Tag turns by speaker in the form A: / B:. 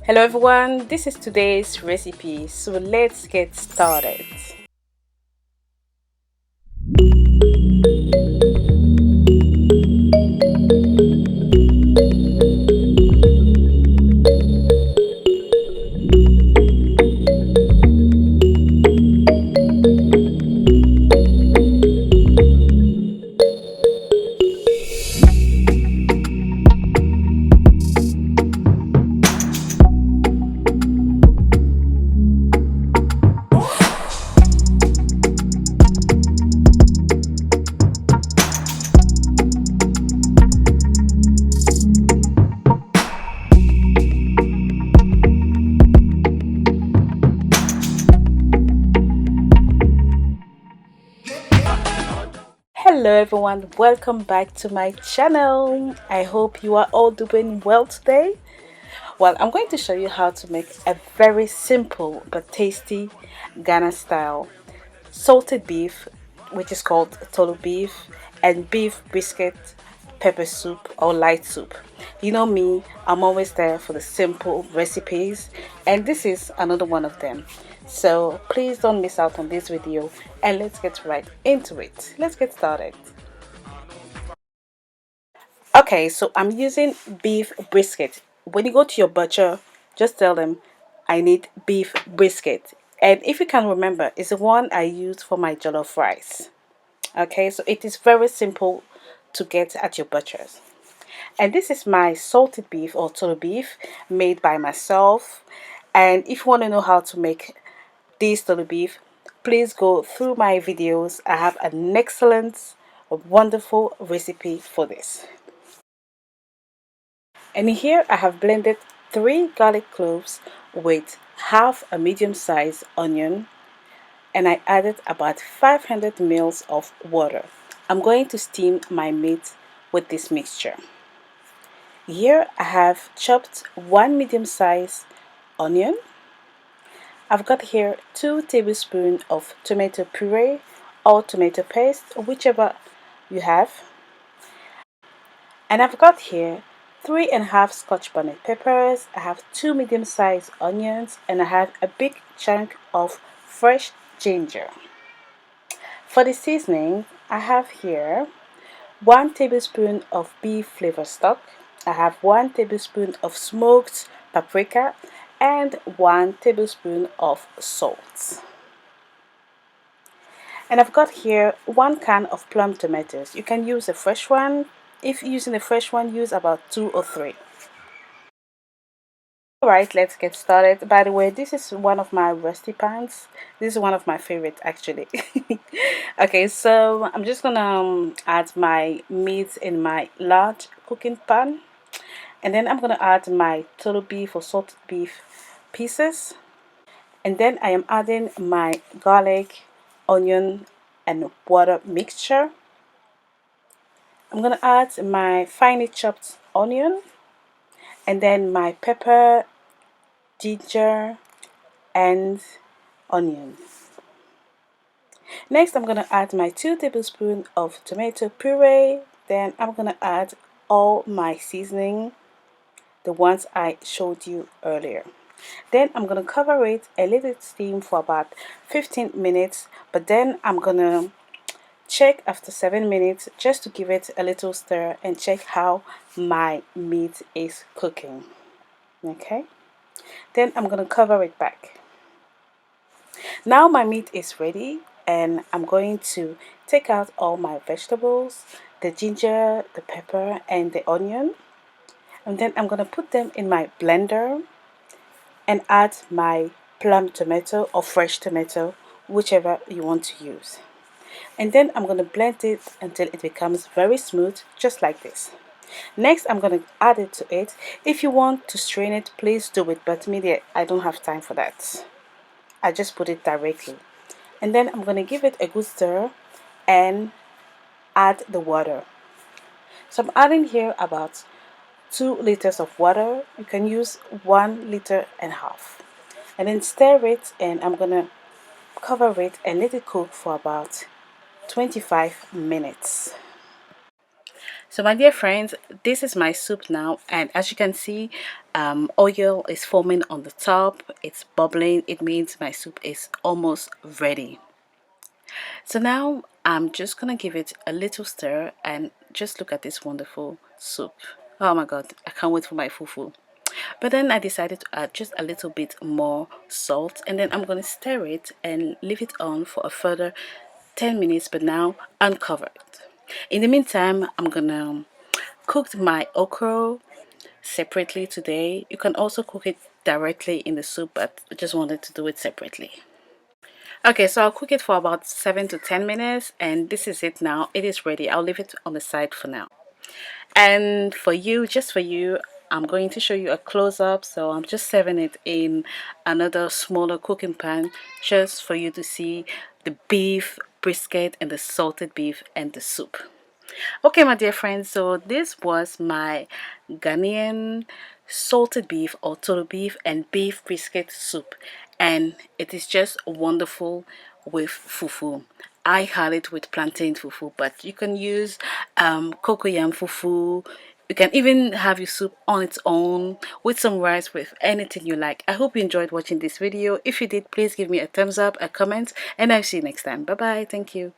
A: Hello everyone, this is today's recipe, so let's get started. Hello everyone, welcome back to my channel. I hope you are all doing well today. Well, I'm going to show you how to make a very simple but tasty Ghana style salted beef, which is called Tolo beef, and beef brisket pepper soup or light soup. You know me, I'm always there for the simple recipes, and this is another one of them. So please don't miss out on this video, and let's get right into it. Let's get started. Okay, so I'm using beef brisket. When you go to your butcher, just tell them I need beef brisket. And if you can remember, it's the one I used for my jollof rice. Okay, so it is very simple to get at your butchers. And this is my salted beef or tolo beef made by myself. And if you want to know how to make this tolo beef, please go through my videos. I have an excellent, wonderful recipe for this. And here I have blended 3 garlic cloves with half a medium-sized onion, and I added about 500 ml of water. I'm going to steam my meat with this mixture. Here I have chopped 1 medium-sized onion. I've got here 2 tablespoons of tomato puree or tomato paste, whichever you have. And I've got here 3½ Scotch bonnet peppers. I have 2 medium-sized onions, and I have a big chunk of fresh ginger. For the seasoning, I have here 1 tablespoon of beef flavor stock. I have 1 tablespoon of smoked paprika and 1 tablespoon of salt. And I've got here 1 can of plum tomatoes. You can use a fresh one. If you're using a fresh one, use about 2 or 3. Alright, let's get started. By the way, this is one of my rusty pans. This is one of my favorite actually. Okay, so I'm just gonna add my meat in my large cooking pan, and then I'm gonna add my tolo beef or salted beef pieces, and then I am adding my garlic, onion and water mixture. I'm gonna add my finely chopped onion, and then my pepper, ginger and onion. Next I'm going to add my 2 tablespoons of tomato puree. Then I'm going to add all my seasoning, the ones I showed you earlier. Then I'm going to cover it and let it steam for about 15 minutes, but then I'm going to check after 7 minutes just to give it a little stir and check how my meat is cooking. Okay, then I'm going to cover it back. Now my meat is ready, and I'm going to take out all my vegetables, the ginger, the pepper and the onion, and then I'm going to put them in my blender and add my plum tomato or fresh tomato, whichever you want to use. And then I'm going to blend it until it becomes very smooth, just like this. Next I'm going to add it to it. If you want to strain it, please do it, but me, I don't have time for that. I just put it directly, and then I'm going to give it a good stir and add the water. So I'm adding here about 2 liters of water. You can use 1.5 liters, and then stir it, and I'm going to cover it and let it cook for about 25 minutes. So my dear friends, this is my soup now, and as you can see, oil is forming on the top. It's bubbling. It means my soup is almost ready. So now I'm just gonna give it a little stir and just look at this wonderful soup. Oh my god, I can't wait for my fufu. But then I decided to add just a little bit more salt, and then I'm gonna stir it and leave it on for a further 10 minutes, but now uncover it. In the meantime, I'm gonna cook my okra separately today. You can also cook it directly in the soup, but I just wanted to do it separately. Okay, so I'll cook it for about 7 to 10 minutes, and this is it now. It is ready. I'll leave it on the side for now. And for you, just for you, I'm going to show you a close-up. So I'm just serving it in another smaller cooking pan just for you to see the beef brisket and the salted beef and the soup. Okay, my dear friends, so this was my Ghanaian salted beef or Tolo beef and beef brisket soup, and it is just wonderful with fufu. I had it with plantain fufu, but you can use cocoyam fufu. You can even have your soup on its own with some rice, with anything you like. I hope you enjoyed watching this video. If you did, please give me a thumbs up, a comment, and I'll see you next time. Bye bye. Thank you.